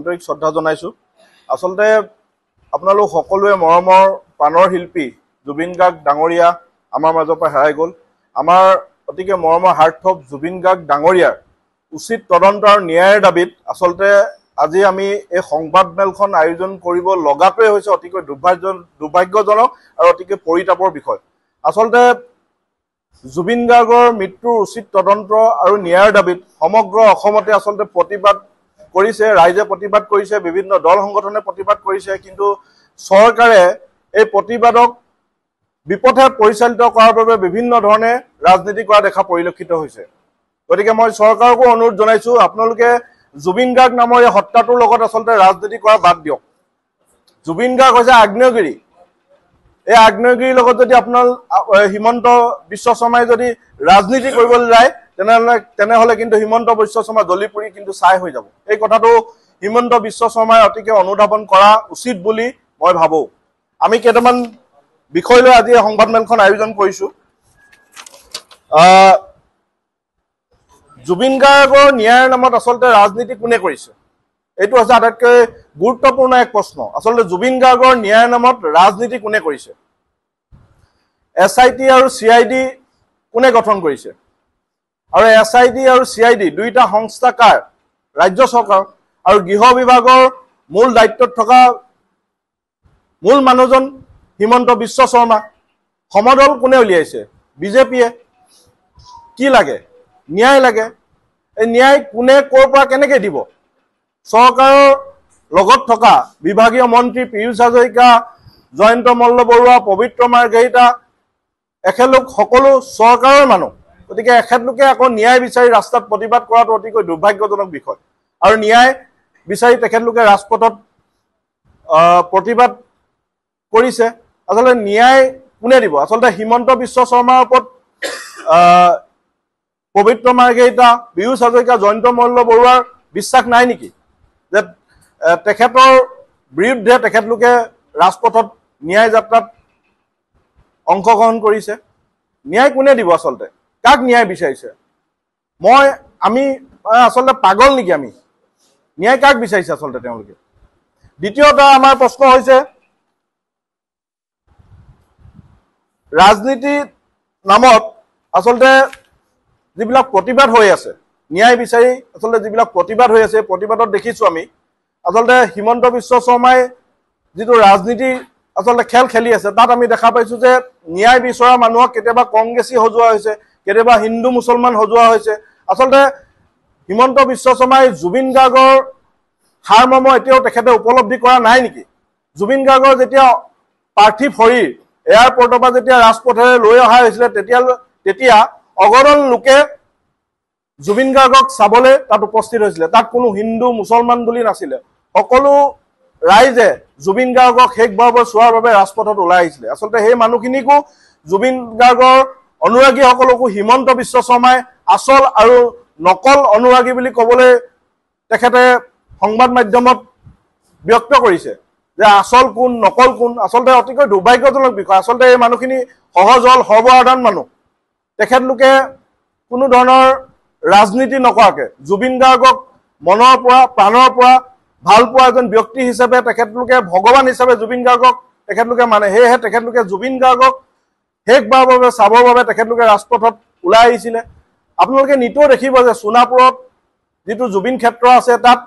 আন্তৰিক শ্ৰদ্ধা জনাইছোঁ। আচলতে আপোনালোক সকলোৱে মৰমৰ প্ৰাণৰ শিল্পী জুবিন গাৰ্গ ডাঙৰীয়া আমাৰ মাজৰ পৰা হেৰাই গ'ল। আমাৰ অতিকে মৰমৰ হাৰ্থব জুবিন গাৰ্গ ডাঙৰীয়াৰ উচিত তদন্ত আৰু ন্যায়ৰ দাবীত আচলতে আজি আমি এই সংবাদমেলখন আয়োজন কৰিব লগাটোৱে হৈছে অতিকৈ দুৰ্ভাগ্যজনক আৰু অতিকে পৰিতাপৰ বিষয়। আচলতে জুবিন গাৰ্গৰ মৃত্যুৰ উচিত তদন্ত আৰু ন্যায়ৰ দাবীত সমগ্ৰ অসমতে আচলতে প্ৰতিবাদ কৰিছে, ৰাইজে প্ৰতিবাদ কৰিছে, বিভিন্ন দল সংগঠনে প্ৰতিবাদ কৰিছে, কিন্তু চৰকাৰে এই প্ৰতিবাদক বিপথে পৰিচালিত কৰাৰ বাবে বিভিন্ন ধৰণে ৰাজনীতি কৰা দেখা পৰিলক্ষিত হৈছে। গতিকে মই চৰকাৰকো অনুৰোধ জনাইছোঁ, আপোনালোকে জুবিন গাৰ্গ নামৰ এই হত্যাটোৰ লগত আচলতে ৰাজনীতি কৰা বাদ দিয়ক। জুবিন গাৰ্গ হৈছে আগ্নেয়গিৰি। এই আগ্নেয়গিৰিৰ লগত যদি আপোনাৰ হিমন্ত বিশ্ব শৰ্মাই যদি ৰাজনীতি কৰিবলৈ যায় তেনেহ'লে কিন্তু হিমন্ত বিশ্ব শৰ্মা জ্বলি পুৰি কিন্তু ছাই হৈ যাব। এই কথাটো হিমন্ত বিশ্ব শৰ্মাই অতিকে অনুধাৱন কৰা উচিত বুলি মই ভাবোঁ। আমি কেইটামান বিষয় লৈ আজি সংবাদমেলখন আয়োজন কৰিছোঁ। জুবিন গাৰ্গৰ ন্যায়ৰ নামত আচলতে ৰাজনীতি কোনে কৰিছে, এইটো হৈছে আটাইতকৈ গুৰুত্বপূৰ্ণ এক প্ৰশ্ন। আচলতে জুবিন গাৰ্গৰ ন্যায়ৰ নামত ৰাজনীতি কোনে কৰিছে? SIT আৰু CID কোনে গঠন কৰিছে? আৰু SID আৰু CID দুয়োটা সংস্থা কাৰ? ৰাজ্য চৰকাৰ। আৰু গৃহ বিভাগৰ মূল দায়িত্বত থকা মূল মানুহজন হিমন্ত বিশ্ব শৰ্মা। সমদল কোনে উলিয়াইছে? বিজেপিয়ে। কি লাগে? ন্যায় লাগে। এই ন্যায় কোনে ক'ৰ পৰা কেনেকৈ দিব? চৰকাৰৰ লগত থকা বিভাগীয় মন্ত্ৰী পীয়ুষ হাজৰিকা, জয়ন্ত মল্ল বৰুৱা, পবিত্ৰ মাৰ্ঘেৰিটা এখেতলোক সকলো চৰকাৰৰ মানুহ। গতিকে এখেতলোকে আকৌ ন্যায় বিচাৰি ৰাস্তাত প্ৰতিবাদ কৰাটো অতিকৈ দুৰ্ভাগ্যজনক বিষয়। আৰু ন্যায় বিচাৰি তেখেতলোকে ৰাজপথত প্ৰতিবাদ কৰিছে। আচলতে ন্যায় কোনে দিব? আচলতে হিমন্ত বিশ্ব শৰ্মাৰ ওপৰত পবিত্ৰ মাৰ্ঘেৰিটা, পীয়ুষ হাজৰিকা, জয়ন্ত মল্ল বৰুৱাৰ বিশ্বাস নাই নেকি যে তেখেতৰ বিৰুদ্ধে তেখেতলোকে ৰাজপথত ন্যায় যাত্ৰাত অংশগ্ৰহণ কৰিছে? ন্যায় কোনে দিব? আচলতে কাক ন্যায় বিচাৰিছে? আমি আচলতে পাগল নেকি? আমি ন্যায় কাক বিচাৰিছে আচলতে তেওঁলোকে? দ্বিতীয়টা আমাৰ প্ৰশ্ন হৈছে, ৰাজনীতিৰ নামত আচলতে যিবিলাক প্ৰতিবাদ হৈ আছে, ন্যায় বিচাৰি আচলতে যিবিলাক প্ৰতিবাদ হৈ আছে, প্ৰতিবাদত দেখিছোঁ আমি আচলতে হিমন্ত বিশ্ব শৰ্মাই যিটো ৰাজনীতি আচলতে খেল খেলি আছে, তাত আমি দেখা পাইছোঁ যে ন্যায় বিচৰা মানুহক কেতিয়াবা কংগ্ৰেছী সজোৱা হৈছে, কেতিয়াবা হিন্দু মুছলমান সজোৱা হৈছে। আচলতে হিমন্ত বিশ্ব শৰ্মাই জুবিন গাৰ্গৰ সাৰমৰ্ম এতিয়াও তেখেতে উপলব্ধি কৰা নাই নেকি? জুবিন গাৰ্গৰ যেতিয়া পাৰ্থিৱ শৰীৰ এয়াৰপৰ্টৰ পৰা যেতিয়া ৰাজপথেৰে লৈ অহা হৈছিলে তেতিয়া অগণন লোকে জুবিন গাৰ্গক চাবলৈ তাত উপস্থিত হৈছিলে। তাত কোনো হিন্দু মুছলমান বুলি নাছিলে। সকলো ৰাইজে জুবিন গাৰ্গক শেষবাৰলৈ চোৱাৰ বাবে ৰাজপথত ওলাই আহিছিলে। আচলতে সেই মানুহখিনিকো জুবিন গাৰ্গৰ অনুৰাগীসকলকো হিমন্ত বিশ্ব শৰ্মাই আচল আৰু নকল অনুৰাগী বুলি ক'বলৈ তেখেতে সংবাদ মাধ্যমত ব্যক্ত কৰিছে যে আচল কোন নকল কোন। আচলতে অতিকৈ দুৰ্ভাগ্যজনক বিষয়। আচলতে এই মানুহখিনি সহজ সৰল সৰ্বসাধাৰণ মানুহ। তেখেতলোকে কোনো ধৰণৰ ৰাজনীতি নকৰাকৈ জুবিন গাৰ্গক মনৰ পৰা প্ৰাণৰ পৰা ভাল পোৱা এজন ব্যক্তি হিচাপে, তেখেতলোকে ভগৱান হিচাপে জুবিন গাৰ্গক তেখেতলোকে মানে। সেয়েহে তেখেতলোকে জুবিন গাৰ্গক শেষবাৰৰ বাবে চাবৰ বাবে তেখেতলোকে ৰাজপথত ওলাই আহিছিলে। আপোনালোকে নিতৌ দেখিব যে সোণাপুৰত যিটো জুবিন ক্ষেত্ৰ আছে, তাত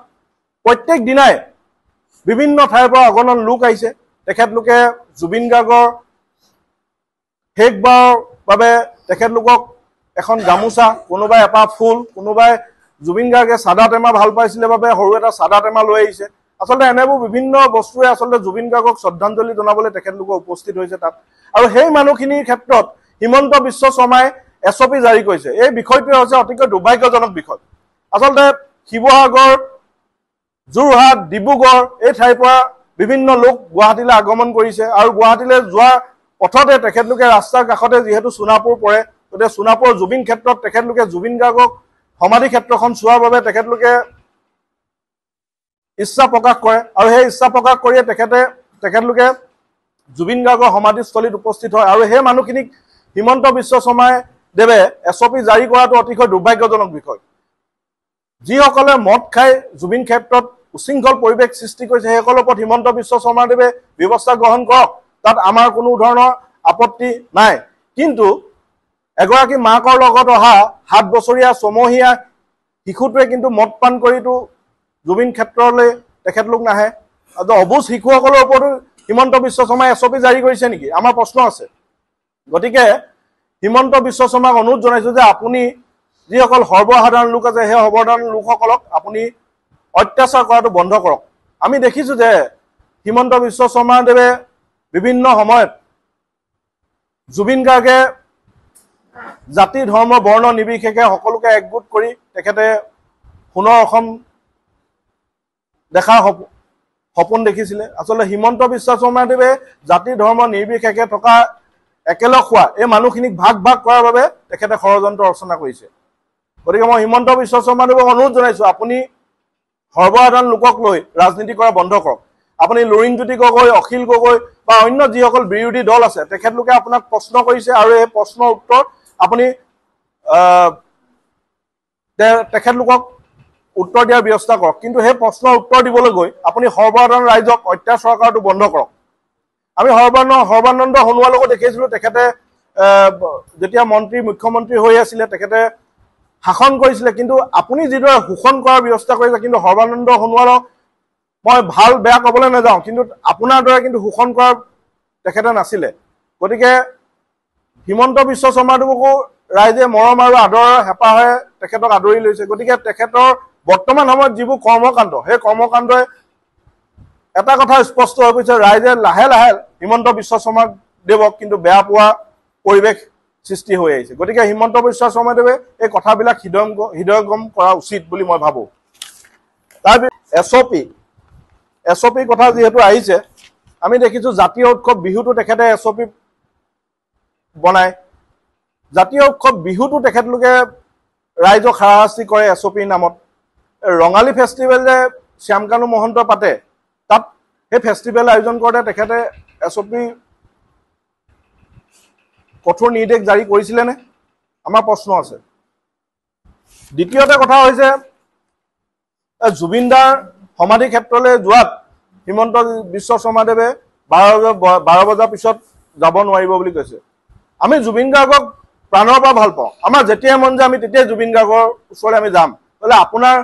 প্ৰত্যেক দিনাই বিভিন্ন ঠাইৰ পৰা অগণন লোক আহিছে। তেখেতলোকে জুবিন গাৰ্গৰ শেষবাৰৰ বাবে তেখেতলোকক এখন গামোচা, কোনোবাই এপাহ ফুল, কোনোবাই জুবিন গাৰ্গে চাদা টেমা ভাল পাইছিলে বাবে সৰু এটা চাদা টেমা লৈ আহিছে। আচলতে এনেবোৰ বিভিন্ন বস্তুৱে আচলতে জুবিন গাৰ্গক শ্ৰদ্ধাঞ্জলি জনাবলৈ তেখেতলোকে উপস্থিত হৈছে তাত। আৰু সেই মানুহখিনিৰ ক্ষেত্ৰত হিমন্ত বিশ্ব শৰ্মাই SOP জাৰি কৰিছে। এই বিষয়টোৱে হৈছে অতিকৈ দুৰ্ভাগ্যজনক বিষয়। আচলতে শিৱসাগৰ, যোৰহাট, ডিব্ৰুগড় এই ঠাইৰ পৰা বিভিন্ন লোক গুৱাহাটীলৈ আগমন কৰিছে। আৰু গুৱাহাটীলৈ যোৱাৰ পথতে তেখেতলোকে ৰাস্তাৰ কাষতে যিহেতু সোণাপুৰ পৰে, গতিকে সোণাপুৰৰ জুবিন ক্ষেত্ৰত তেখেতলোকে জুবিন গাৰ্গক সমাধি ক্ষেত্ৰখন চোৱাৰ বাবে তেখেতলোকে ইচ্ছা প্ৰকাশ কৰে। আৰু সেই ইচ্ছা প্ৰকাশ কৰিয়ে তেখেতলোকে জুবিন গাৰ্গৰ সমাধিস্থলীত উপস্থিত হয়। আৰু সেই মানুহখিনিক হিমন্ত বিশ্ব শৰ্মাই দেৱে SOP জাৰি কৰাটো অতিশয় দুৰ্ভাগ্যজনক বিষয়। যিসকলে মদ খাই জুবিন ক্ষেত্ৰত উশৃংখল পৰিৱেশ সৃষ্টি কৰিছে সেইসকলৰ ওপৰত হিমন্ত বিশ্ব শৰ্মাদেৱে ব্যৱস্থা গ্ৰহণ কৰক, তাত আমাৰ কোনো ধৰণৰ আপত্তি নাই। কিন্তু এগৰাকী মাকৰ লগত অহা 7 বছৰীয়া ছমহীয়া শিশুটোৱে কিন্তু মদ পান কৰিতো জুবিন ক্ষেত্ৰলৈ তেখেতলোক নাহে। অবুজ শিশুসকলৰ ওপৰতো হিমন্ত বিশ্ব শৰ্মাই SOP জাৰি কৰিছে নেকি, আমাৰ প্ৰশ্ন আছে। গতিকে হিমন্ত বিশ্ব শৰ্মাক অনুৰোধ জনাইছো যে আপুনি যিসকল সৰ্বসাধাৰণ লোক আছে সেই সৰ্বসাধাৰণ লোকসকলক আপুনি অত্যাচাৰ কৰাটো বন্ধ কৰক। আমি দেখিছো যে হিমন্ত বিশ্ব শৰ্মাদেৱে বিভিন্ন সময়ত জুবিন গাৰ্গে জাতি ধৰ্ম বৰ্ণ নিৰ্বিশেষে সকলোকে একগোট কৰি তেখেতে পুনৰ অসম দেখাৰ সপোন দেখিছিলে। আচলতে হিমন্ত বিশ্ব শৰ্মাদেৱে জাতি ধৰ্ম নিৰ্বিশেষে থকা একেলগ হোৱা এই মানুহখিনিক ভাগ ভাগ কৰাৰ বাবে তেখেতে ষড়যন্ত্ৰ ৰচনা কৰিছে। গতিকে মই হিমন্ত বিশ্ব শৰ্মাদেৱক অনুৰোধ জনাইছো আপুনি সৰ্বসাধাৰণ লোকক লৈ ৰাজনীতি কৰা বন্ধ কৰক। আপুনি লুৰিণজ্যোতি গগৈ, অখিল গগৈ বা অন্য যিসকল বিৰোধী দল আছে তেখেতলোকে আপোনাক প্ৰশ্ন কৰিছে আৰু এই প্ৰশ্নৰ উত্তৰ আপুনি তেখেতলোকক উত্তৰ দিয়াৰ ব্যৱস্থা কৰক। কিন্তু সেই প্ৰশ্নৰ উত্তৰ দিবলৈ গৈ আপুনি সৰ্বসাধাৰণ ৰাইজক অত্যাচাৰ কৰাটো বন্ধ কৰক। আমি সৰ্বানন্দ সোণোৱালকো দেখিছিলো, তেখেতে যেতিয়া মুখ্যমন্ত্ৰী হৈ আছিলে তেখেতে শাসন কৰিছিলে, কিন্তু আপুনি যিদৰে শোষণ কৰাৰ ব্যৱস্থা কৰিছে, কিন্তু সৰ্বানন্দ সোণোৱালক মই ভাল বেয়া ক'বলৈ নাযাওঁ, কিন্তু আপোনাৰ দৰে কিন্তু শোষণ কৰাৰ তেখেতে নাছিলে। গতিকে হিমন্ত বিশ্ব শৰ্মাদেৱকো ৰাইজে মৰম আৰু আদৰৰ হেঁপাহেৰে তেখেতক আদৰি লৈছে। গতিকে তেখেতৰ বৰ্তমান সময়ত যিবোৰ কৰ্মকাণ্ড সেই কৰ্মকাণ্ডই এটা কথা স্পষ্ট হৈ পৰিছে, ৰাইজে লাহে লাহে হিমন্ত বিশ্ব শৰ্মাদেৱক কিন্তু বেয়া পোৱা পৰিৱেশ সৃষ্টি হৈ আহিছে। গতিকে হিমন্ত বিশ্ব শৰ্মাদেৱে এই কথাবিলাক হৃদয়ঙ্গম কৰা উচিত বুলি মই ভাবোঁ। তাৰপিছত SOP কথা যিহেতু আহিছে, আমি দেখিছোঁ জাতীয় উৎসৱ বিহুটো তেখেতে SOP বনায়। জাতীয় উৎসৱ বিহুটো তেখেতলোকে ৰাইজক হাৰাশাস্তি কৰে SOP নামত। ৰঙালী ফেষ্টিভেল যে শ্যামকানু মহন্ত পাতে, তাত সেই ফেষ্টিভেল আয়োজন কৰোঁতে তেখেতে SOP কঠোৰ নিৰ্দেশ জাৰি কৰিছিলেনে, আমাৰ প্ৰশ্ন আছে। দ্বিতীয়তে কথা হৈছে জুবিনদাৰ সমাধি ক্ষেত্ৰলৈ যোৱাত হিমন্ত বিশ্ব শৰ্মাদেৱে 12 বজাৰ পিছত যাব নোৱাৰিব বুলি কৈছে। আমি জুবিন গাৰ্গক প্ৰাণৰ পৰা ভাল পাওঁ, আমাৰ যেতিয়াই মন যায় আমি তেতিয়াই জুবিন গাৰ্গৰ ওচৰলৈ আমি যাম। বোলে আপোনাৰ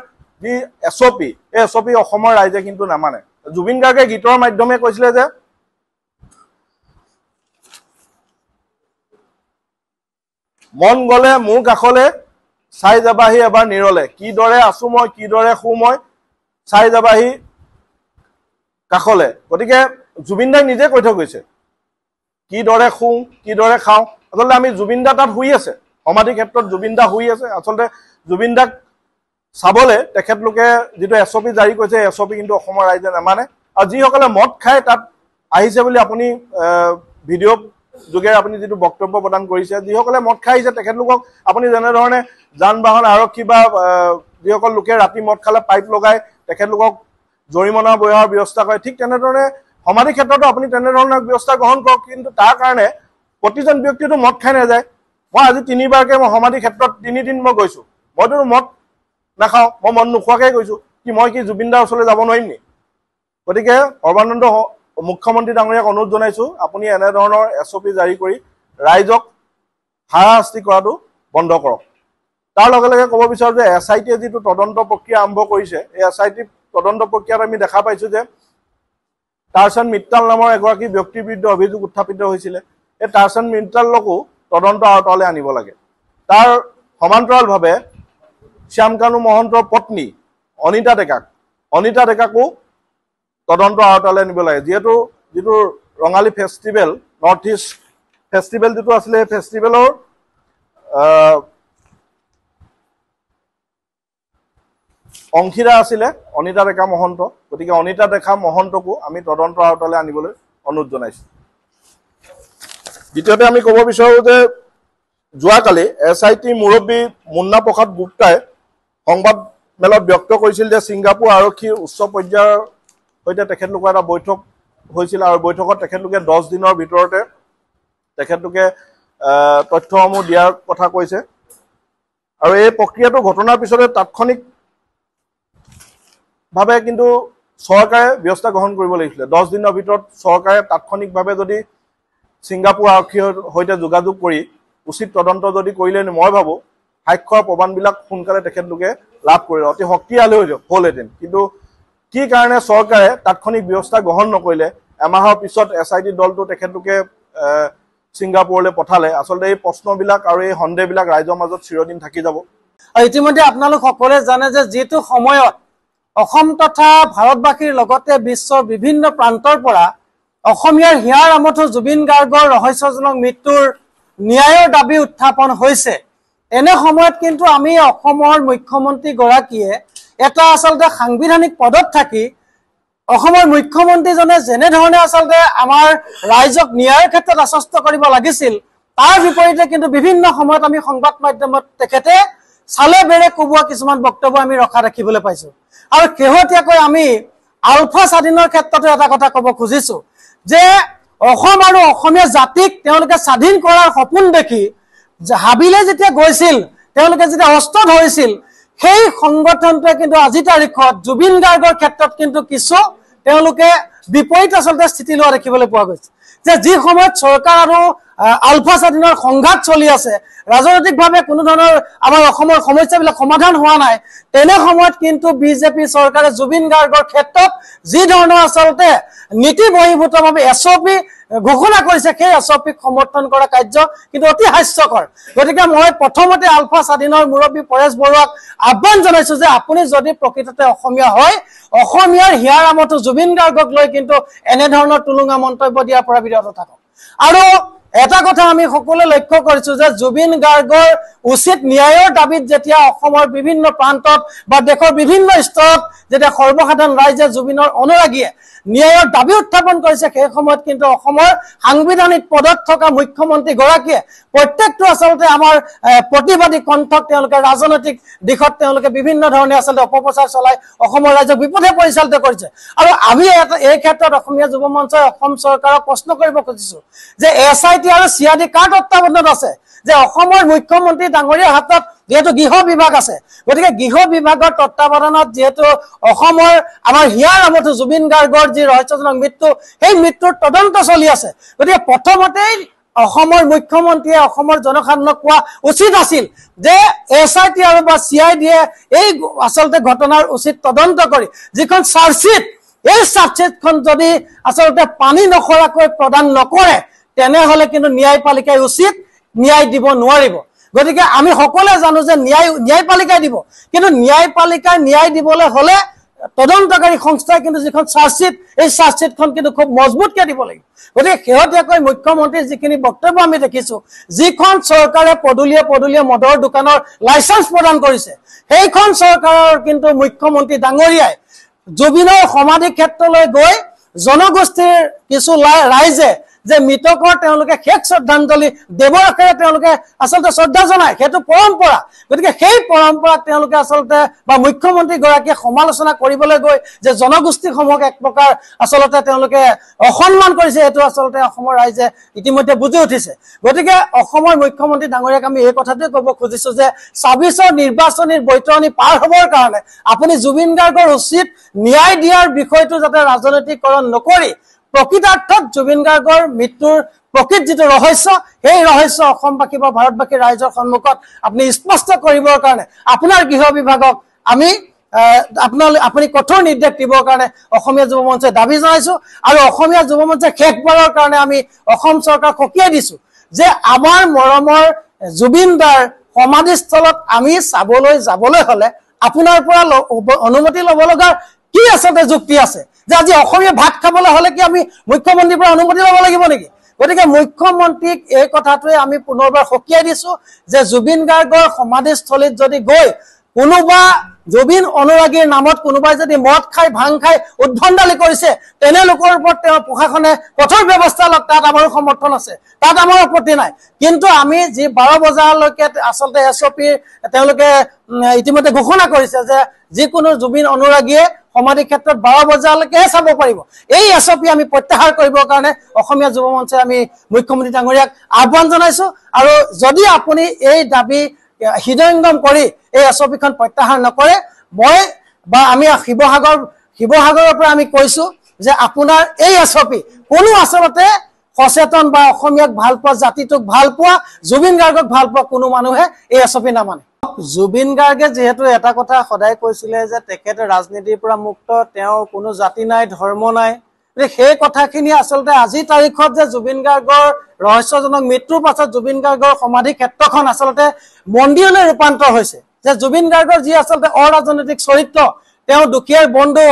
যি SOP এই SOP অসমৰ ৰাইজে কিন্তু নামানে। জুবিন গাৰ্গে গীতৰ মাধ্যমে কৈছিলে যে মন গ'লে মোৰ কাষলে চাই যাবাহি এবাৰ নিৰলে, কিদৰে আছো মই কিদৰে শু মই চাই যাবাহি কাষলে। গতিকে জুবিন দাই নিজে কৈ থৈ গৈছে কিদৰে শু কিদৰে খাওঁ। আচলতে আমি জুবিন দা তাত শুই আছে, সমাধি ক্ষেত্ৰত জুবিন দা শুই আছে। আচলতে জুবিন দাক চাবলৈ তেখেতলোকে যিটো SOP জাৰি কৰিছে এই SOP কিন্তু অসমৰ ৰাইজে নামানে। আৰু যিসকলে মদ খাই তাত আহিছে বুলি আপুনি ভিডিঅ' যোগে আপুনি যিটো বক্তব্য প্ৰদান কৰিছে, যিসকলে মদ খাই আহিছে তেখেতলোকক আপুনি যেনেধৰণে যান বাহন আৰক্ষী বা যিসকল লোকে ৰাতি মদ খালে পাইপ লগাই তেখেতলোকক জৰিমনা বঢ়োৱাৰ ব্যৱস্থা কৰে, ঠিক তেনেধৰণে সমাধি ক্ষেত্ৰতো আপুনি তেনেধৰণৰ ব্যৱস্থা গ্ৰহণ কৰক। কিন্তু তাৰ কাৰণে প্ৰতিজন ব্যক্তিটো মদ খাই নাযায়। মই আজি 3বাৰকে মই সমাধি ক্ষেত্ৰত 3 দিন মই গৈছোঁ, মইতো মদ নাখাওঁ, মই মদ নোখোৱাকৈ গৈছোঁ। মই কি জুবিন দাৰ ওচৰলৈ যাব নোৱাৰিম নি? গতিকে সৰ্বানন্দ মুখ্যমন্ত্ৰী ডাঙৰীয়াক অনুৰোধ জনাইছোঁ আপুনি এনেধৰণৰ SOP জাৰি কৰি ৰাইজক হাৰাশাস্তি কৰাটো বন্ধ কৰক। তাৰ লগে লগে ক'ব বিচাৰোঁ যে SITয়ে যিটো তদন্ত প্ৰক্ৰিয়া আৰম্ভ কৰিছে, এই SIT তদন্ত প্ৰক্ৰিয়াত আমি দেখা পাইছোঁ যে টাৰ্চন মিট্টাল নামৰ এগৰাকী ব্যক্তিৰ বিৰুদ্ধে অভিযোগ উত্থাপিত হৈছিলে। এই টাৰ্চন মিট্টালকো তদন্ত আওতালৈ আনিব লাগে। তাৰ সমান্তৰালভাৱে শ্যামকানু মহন্তৰ পত্নী অনিতা ডেকাকো তদন্ত আওতালৈ আনিব লাগে। যিটো Rongali festival north east festival যিটো আছিলে সেই ফেষ্টিভেলৰ অংশীদাৰ আছিলে অনিতা ডেকা মহন্ত। গতিকে অনিতা ডেকা মহন্তকো আমি তদন্ত আওতালৈ আনিবলৈ অনুৰোধ জনাইছোঁ। দ্বিতীয়তে আমি ক'ব বিচাৰোঁ যে যোৱাকালি SIT মুৰব্বী মুন্না প্ৰসাদ গুপ্তাই সংবাদ মেলত ব্যক্ত কৰিছিল যে ছিংগাপুৰ আৰক্ষীৰ উচ্চ পৰ্যায়ৰ সৈতে তেখেতলোকৰ এটা বৈঠক হৈছিল আৰু বৈঠকত তেখেতলোকে 10 দিনৰ ভিতৰতে তেখেতলোকে তথ্যসমূহ দিয়াৰ কথা কৈছে। আৰু এই প্ৰক্ৰিয়াটো ঘটনাৰ পিছতে তাৎক্ষণিক ভাৱে কিন্তু চৰকাৰে ব্যৱস্থা গ্ৰহণ কৰিব লাগিছিলে 10 দিনৰ ভিতৰত চৰকাৰে তাৎক্ষণিকভাৱে যদি ছিংগাপুৰ আৰক্ষীৰ সৈতে যোগাযোগ কৰি উচিত তদন্ত যদি কৰিলে মই ভাবো সাক্ষ্যৰ প্ৰমাণবিলাক সোনকালে তেখেতলোকে লাভ কৰিলে অতি শক্তিশালী হ'লহেঁতেন কিন্তু কি কাৰণে চৰকাৰে তাৎক্ষণিক ব্যৱস্থা গ্ৰহণ নকৰিলে এমাহৰ পিছত SIT দলটো তেখেতলোকে ছিংগাপুৰলৈ পঠালে আচলতে এই প্ৰশ্নবিলাক আৰু এই সন্দেহবিলাক ৰাইজৰ মাজত চিৰদিন থাকি যাব ইতিমধ্যে আপোনালোক সকলোৱে জানে যে যেটো সময়ত অসম তথা ভাৰতবাসীৰ লগতে বিশ্বৰ বিভিন্ন প্ৰান্তৰ পৰা অসমীয়াৰ হিয়াৰ আমঠু জুবিন গাৰ্গৰ ৰহস্যজনক মৃত্যুৰ ন্যায়ৰ দাবী উত্থাপন হৈছে এনে সময়ত কিন্তু আমি অসমৰ মুখ্যমন্ত্ৰী গৰাকীয়ে এটা আচলতে সাংবিধানিক পদত থাকি অসমৰ মুখ্যমন্ত্ৰীজনে যেনে ধৰণে আচলতে আমাৰ ৰাইজক ন্যায়ৰ ক্ষেত্ৰত আশ্বস্ত কৰিব লাগিছিল তাৰ বিপৰীতে কিন্তু বিভিন্ন সময়ত আমি সংবাদ মাধ্যমত তেখেতে চালে বেৰে কোবোৱা কিছুমান বক্তব্য আমি ৰখা দেখিবলৈ পাইছো আৰু কেহতীয়াকৈ আমি আলফা স্বাধীনৰ ক্ষেত্ৰতে এটা কথা ক'ব খুজিছো যে অসম আৰু অসমীয়া জাতিক তেওঁলোকে স্বাধীন কৰাৰ সপোন দেখি হাবিলে যেতিয়া গৈছিল তেওঁলোকে যেতিয়া অস্ত্ৰ ধৰিছিল সেই সংগঠনটোৱে কিন্তু আজি তাৰিখত জুবিন গাৰ্গৰ ক্ষেত্ৰত কিন্তু কিছু তেওঁলোকে বিপৰীত আচলতে স্থিতি লোৱা দেখিবলৈ পোৱা গৈছে যে যি সময়ত চৰকাৰ আৰু আলফা স্বাধীনৰ সংঘাত চলি আছে ৰাজনৈতিকভাৱে কোনো ধৰণৰ আমাৰ অসমৰ সমস্যাবিলাক সমাধান হোৱা নাই তেনে সময়ত কিন্তু বিজেপি চৰকাৰে জুবিন গাৰ্গৰ ক্ষেত্ৰত যি ধৰণৰ আচলতে নীতি বহিৰ্ভূতভাৱে SOP ঘোষণা কৰিছে সেই SOP সমৰ্থন কৰা কাৰ্য কিন্তু অতি হাস্যকৰ গতিকে মই প্ৰথমতে আলফা স্বাধীনৰ মুৰব্বী পৰেশ বৰুৱাক আহ্বান জনাইছো যে আপুনি যদি প্ৰকৃততে অসমীয়া হয় অসমীয়াৰ হিয়াৰ আমঠু জুবিন গাৰ্গক লৈ কিন্তু এনে ধৰণৰ তুলুঙা মন্তব্য দিয়াৰ পৰা বিৰত থাকক আৰু এটা কথা আমি সকলোৱে লক্ষ্য কৰিছো যে জুবিন গাৰ্গৰ উচিত ন্যায়ৰ দাবীত যেতিয়া অসমৰ বিভিন্ন প্ৰান্তত বা দেশৰ বিভিন্ন স্তৰত যেতিয়া সৰ্বসাধাৰণ ৰাইজে জুবিনৰ অনুৰাগীয়ে ন্যায়ৰ দাবী উত্থাপন কৰিছে সেই সময়ত কিন্তু অসমৰ সাংবিধানিক পদত থকা মুখ্যমন্ত্ৰী গৰাকীয়ে প্ৰত্যেকটো আচলতে আমাৰ প্ৰতিবাদী কণ্ঠক তেওঁলোকে ৰাজনৈতিক দিশত তেওঁলোকে বিভিন্ন ধৰণে আচলতে অপপ্ৰচাৰ চলাই অসমৰ ৰাইজক বিপথে পৰিচালিত কৰিছে আৰু আমি এই ক্ষেত্ৰত অসমীয়া যুৱ মঞ্চই অসম চৰকাৰক প্ৰশ্ন কৰিব খুজিছো যে SIT আৰু CID কাৰ তত্ত্বাৱধানত আছে যে অসমৰ মুখ্যমন্ত্ৰী ডাঙৰীয়াৰ হাতত যেহেতু গৃহ বিভাগ আছে গতিকে গৃহ বিভাগৰ তত্ত্বাৱধানত যেহেতু অসমৰ আমাৰ হিয়াৰ আমঠু জুবিন গাৰ্গৰ যি ৰহস্যজনক মৃত্যু সেই মৃত্যুৰ তদন্ত চলি আছে গতিকে প্ৰথমতেই অসমৰ মুখ্যমন্ত্ৰীয়ে অসমৰ জনসাধাৰণক কোৱা উচিত আছিল যে SIT আৰু বা CID এই আচলতে ঘটনাৰ উচিত তদন্ত কৰি যিখন চাৰ্জশ্বিট এই চাৰ্জশ্বিটখন যদি আচলতে পানী নখৰাকৈ প্ৰদান নকৰে তেনেহলে কিন্তু ন্যায়পালিকাই উচিত ন্যায় দিব নোৱাৰিব গতিকে আমি সকলোৱে জানো যে ন্যায়পালিকাই দিব কিন্তু ন্যায়পালিকাই ন্যায় দিবলৈ হলে তদন্তকাৰী সংস্থাই কিন্তু যিখন চাৰ্জশ্বিট এই চাৰ্জশ্বিটখন কিন্তু খুব মজবুতকৈ দিব লাগিব গতিকে শেহতীয়াকৈ মুখ্যমন্ত্ৰীৰ যিখিনি বক্তব্য আমি দেখিছো যিখন চৰকাৰে পদূলিয়ে মদৰ দোকানৰ লাইচেন্স প্ৰদান কৰিছে সেইখন চৰকাৰৰ কিন্তু মুখ্যমন্ত্ৰী ডাঙৰীয়াই জুবিনৰ সমাধি ক্ষেত্ৰলৈ গৈ জনগোষ্ঠীৰ কিছু ৰাইজে যে মৃতকৰ তেওঁলোকে শেষ শ্ৰদ্ধাঞ্জলি দেৱৰ আখেৰে তেওঁলোকে আচলতে শ্ৰদ্ধা জনায় সেইটো পৰম্পৰা গতিকে সেই পৰম্পৰাক তেওঁলোকে আচলতে বা মুখ্যমন্ত্ৰী গৰাকীয়ে সমালোচনা কৰিবলৈ গৈ যে জনগোষ্ঠীসমূহক এক প্ৰকাৰ আচলতে তেওঁলোকে অসন্মান কৰিছে এইটো আচলতে অসমৰ ৰাইজে ইতিমধ্যে বুজি উঠিছে গতিকে অসমৰ মুখ্যমন্ত্ৰী ডাঙৰীয়াক আমি এই কথাটোৱে ক'ব খুজিছো যে ২৬ৰ নিৰ্বাচনীৰ বৈতৰণি পাৰ হ'বৰ কাৰণে আপুনি জুবিন গাৰ্গৰ উচিত ন্যায় দিয়াৰ বিষয়টো যাতে ৰাজনৈতিকৰণ নকৰি প্ৰকৃতাৰ্থত জুবিন গাৰ্গৰ মৃত্যুৰ প্ৰকৃত যিটো ৰহস্য সেই ৰহস্য অসমবাসী বা ভাৰতবাসীৰ ৰাইজৰ সন্মুখত আপুনি স্পষ্ট কৰিবৰ কাৰণে আপোনাৰ গৃহ বিভাগক আমি আপুনি কঠোৰ নিৰ্দেশ দিবৰ কাৰণে অসমীয়া যুৱ মঞ্চই দাবী জনাইছো আৰু অসমীয়া যুৱ মঞ্চে শেষবাৰৰ কাৰণে আমি অসম চৰকাৰক সকীয়াই দিছো যে আমাৰ মৰমৰ জুবিন দাৰ সমাধিস্থলত আমি চাবলৈ যাবলৈ হলে আপোনাৰ পৰা অনুমতি ল'ব লগা কি আচলতে যুক্তি আছে যে আজি অসমীয়া ভাত খাবলৈ হলে কি আমি মুখ্যমন্ত্ৰীৰ পৰা অনুমতি ল'ব লাগিব নেকি গতিকে মুখ্যমন্ত্ৰীক এই কথাটোৱে আমি পুনৰবাৰ সকীয়াই দিছো যে জুবিন গাৰ্গৰ সমাধিস্থলীত যদি গৈ কোনোবা জুবিন অনুৰাগীৰ নামত কোনোবাই যদি মদ খাই ভাং খাই উদ্ভণ্ডালি কৰিছে তেনে লোকৰ ওপৰত তেওঁ প্ৰশাসনে কঠোৰ ব্যৱস্থা লওক তাত আমাৰ সমৰ্থন আছে তাত আমাৰ আপত্তি নাই কিন্তু আমি যি 12 বজালৈকে আচলতে SOP তেওঁলোকে ইতিমধ্যে ঘোষণা কৰিছে যে যিকোনো জুবিন অনুৰাগীয়ে সমাধি ক্ষেত্ৰত 12 বজালৈকে চাব পাৰিব এই SOP আমি প্ৰত্যাহাৰ কৰিবৰ কাৰণে অসমীয়া যুৱ মঞ্চে আমি মুখ্যমন্ত্ৰী ডাঙৰীয়াক আহ্বান জনাইছো আৰু যদি আপুনি এই দাবী হৃদয়ংগম কৰি এই SOPখন প্ৰত্যাহাৰ নকৰে মই বা আমি শিৱসাগৰৰ পৰা আমি কৈছো যে আপোনাৰ এই এছপি কোনো আচলতে সচেতন বা অসমীয়াক ভাল পোৱা জাতিটোক ভাল পোৱা জুবিন গাৰ্গক ভাল পোৱা কোনো মানুহে এই এছপি নামানে জুবিন গাৰ্গে যেহেতু এটা কথা সদায় কৈছিলে যে তেখেতে ৰাজনীতিৰ পৰা মুক্ত তেওঁ কোনো জাতি নাই ধৰ্ম নাই সেই কথাখিনি আচলতে আজি তাৰিখত যে জুবিন গাৰ্গৰ ৰহস্যজনক মৃত্যুৰ পাছত জুবিন গাৰ্গৰ সমাধি ক্ষেত্ৰখন আচলতে মন্দিৰলৈ ৰূপান্তৰ হৈছে যে জুবিন গাৰ্গৰ যি আচলতে অৰাজনৈতিক চৰিত্ৰ তেওঁ দুখীয়াৰ বন্ধু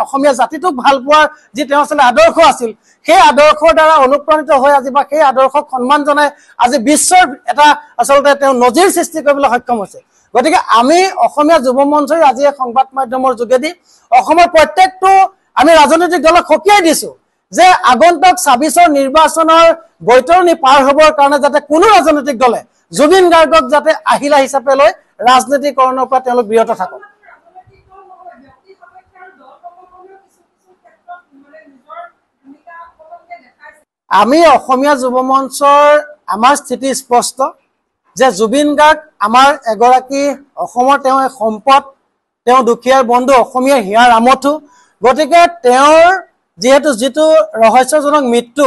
অসমীয়া জাতিটোক ভাল পোৱাৰ যি তেওঁ আচলতে আদৰ্শ আছিল সেই আদৰ্শৰ দ্বাৰা অনুপ্ৰাণিত হৈ আজি বা সেই আদৰ্শক সন্মান জনাই আজি বিশ্বৰ এটা আচলতে তেওঁ নজিৰ সৃষ্টি কৰিবলৈ সক্ষম হৈছে গতিকে আমি অসমীয়া যুৱ মঞ্চই আজি সংবাদ মাধ্যমৰ যোগেদি অসমৰ প্ৰত্যেকটো আমি ৰাজনৈতিক দলক সকীয়াই দিছো যে আগন্তুক ২৬ৰ নিৰ্বাচনৰ বৈতৰণি পাৰ হ'বৰ কাৰণে যাতে কোনো ৰাজনৈতিক দলে জুবিন গাৰ্গক যাতে আহিলা হিচাপে লৈ ৰাজনীতিকৰণৰ পৰা তেওঁলোক বিৰত থাকক আমি অসমীয়া যুৱ মঞ্চৰ আমাৰ স্থিতি স্পষ্ট যে জুবিন গাৰ্গ আমাৰ এগৰাকী অসমৰ তেওঁ এক সম্পদ তেওঁ দুখীয়াৰ বন্ধু অসমীয়া হিয়াৰ আমঠু গতিকে তেওঁৰ যেহেতু যিটো ৰহস্যজনক মৃত্যু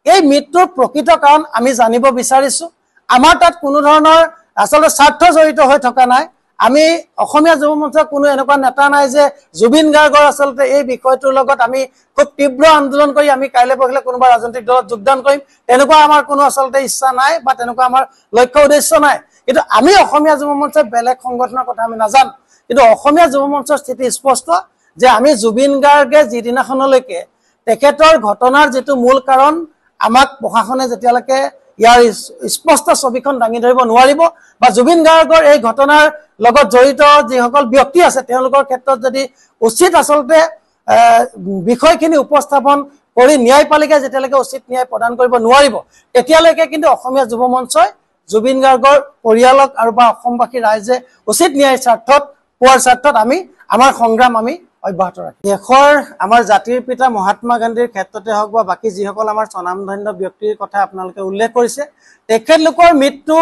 এই মৃত্যুৰ প্ৰকৃত কাৰণ আমি জানিব বিচাৰিছো আমাৰ তাত কোনো ধৰণৰ আচলতে স্বাৰ্থ জড়িত হৈ থকা নাই আমি অসমীয়া যুৱ মঞ্চৰ কোনো এনেকুৱা নেতা নাই যে জুবিন গাৰ্গৰ আচলতে এই বিষয়টোৰ লগত আমি খুব তীব্ৰ আন্দোলন কৰি আমি কাইলৈ পৰহিলে কোনোবা ৰাজনৈতিক দলত যোগদান কৰিম তেনেকুৱা আমাৰ কোনো আচলতে ইচ্ছা নাই বা তেনেকুৱা আমাৰ লক্ষ্য উদ্দেশ্য নাই কিন্তু আমি অসমীয়া যুৱ মঞ্চৰ বেলেগ সংগঠনৰ কথা আমি নাজানো কিন্তু অসমীয়া যুৱ মঞ্চৰ স্থিতি স্পষ্ট যে আমি জুবিন গাৰ্গে যিদিনাখনলৈকে তেখেতৰ ঘটনাৰ যেটো মূল কাৰণ আমাক প্ৰশাসনে যেতিয়ালৈকে ইয়াৰ স্পষ্ট ছবিখন দাঙি ধৰিব নোৱাৰিব বা জুবিন গাৰ্গৰ এই ঘটনাৰ লগত জড়িত যিসকল ব্যক্তি আছে তেওঁলোকৰ ক্ষেত্ৰত যদি উচিত আচলতে বিষয়খিনি উপস্থাপন কৰি ন্যায়পালিকাই যেতিয়ালৈকে উচিত ন্যায় প্ৰদান কৰিব নোৱাৰিব তেতিয়ালৈকে কিন্তু অসমীয়া যুৱ মঞ্চই জুবিন গাৰ্গৰ পৰিয়ালক আৰু বা অসমবাসী ৰাইজে উচিত ন্যায় স্বাৰ্থত পোৱাৰ স্বাৰ্থত আমি আমাৰ সংগ্ৰাম আমি অব্যাহত ৰাখিম দেশৰ আমাৰ জাতিৰ পিতা মহাত্মা গান্ধীৰ ক্ষেত্ৰতে হওক বা বাকী যিসকল আমাৰ স্বনামধন্য ব্যক্তিৰ কথা আপোনালোকে উল্লেখ কৰিছে তেখেতলোকৰ মৃত্যু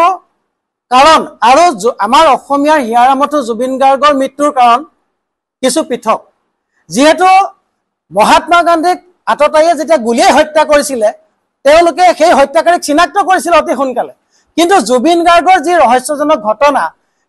কাৰণ আৰু আমাৰ অসমীয়াৰ হিয়াৰ আমঠু জুবিন গাৰ্গৰ মৃত্যুৰ কাৰণ কিছু পৃথক যেহেতু মহাত্মা গান্ধীক আততায়ীয়ে যেতিয়া গুলিয়াই হত্যা কৰিছিলে তেওঁলোকে সেই হত্যাকাৰীক চিনাক্ত কৰিছিল অতি সোনকালে কিন্তু জুবিন গাৰ্গৰ যি ৰহস্যজনক ঘটনা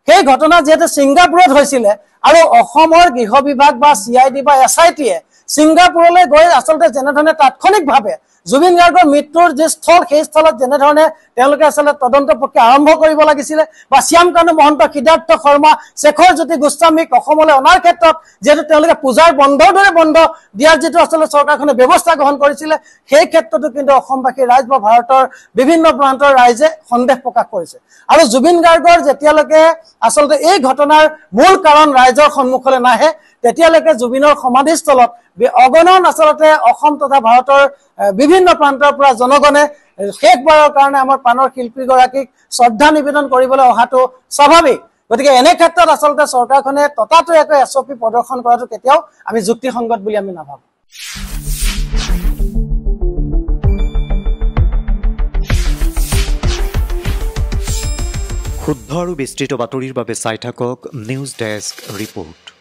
সেই ঘটনা যেহেতু ছিংগাপুৰত হৈছিলে আৰু অসমৰ গৃহ বিভাগ বা CID বা SITয়ে ছিংগাপুৰলৈ গৈ আচলতে যেনেধৰণে তাৎক্ষণিকভাৱে জুবিন গাৰ্গৰ মৃত্যুৰ যে স্থল সেই স্থলত যেনেধৰণে তেওঁলোকে আচলতে তদন্ত প্ৰক্ৰিয়া আৰম্ভ কৰিব লাগিছিলে বা শ্যামকানু মহন্ত সিদ্ধাৰ্থ শৰ্মা শেখৰ জ্যোতি গোস্বামীক অসমলৈ অনাৰ ক্ষেত্ৰত যেহেতু তেওঁলোকে পূজাৰ বন্ধৰ দৰে বন্ধ দিয়াৰ যেটো আচলতে চৰকাৰখনে ব্যৱস্থা গ্ৰহণ কৰিছিলে সেই ক্ষেত্ৰতো কিন্তু অসমবাসী ৰাইজ বা ভাৰতৰ বিভিন্ন প্ৰান্তৰ ৰাইজে সন্দেহ প্ৰকাশ কৰিছে আৰু জুবিন গাৰ্গৰ যেতিয়ালৈকে আচলতে এই ঘটনাৰ মূল কাৰণ ৰাইজৰ সন্মুখলৈ নাহে তেতিয়ালৈকে জুবিনৰ সমাধিস্থলত অগণন আচলতে অসম তথা ভাৰতৰ বিভিন্ন প্ৰান্তৰ পৰা জনগণে শেষবাৰৰ কাৰণে আমাৰ প্ৰাণৰ শিল্পীগৰাকীক শ্ৰদ্ধা নিবেদন কৰিবলৈ অহাটো স্বাভাৱিক গতিকে এনে ক্ষেত্ৰত আচলতে চৰকাৰখনে ততাতৈয়াকৈ SOP প্ৰদৰ্শন কৰাটো কেতিয়াও আমি যুক্তিসংগত বুলি আমি নাভাবো শুদ্ধ আৰু বিস্তৃত বাতৰিৰ বাবে চাই থাকক নিউজ ডেস্ক ৰিপোৰ্ট।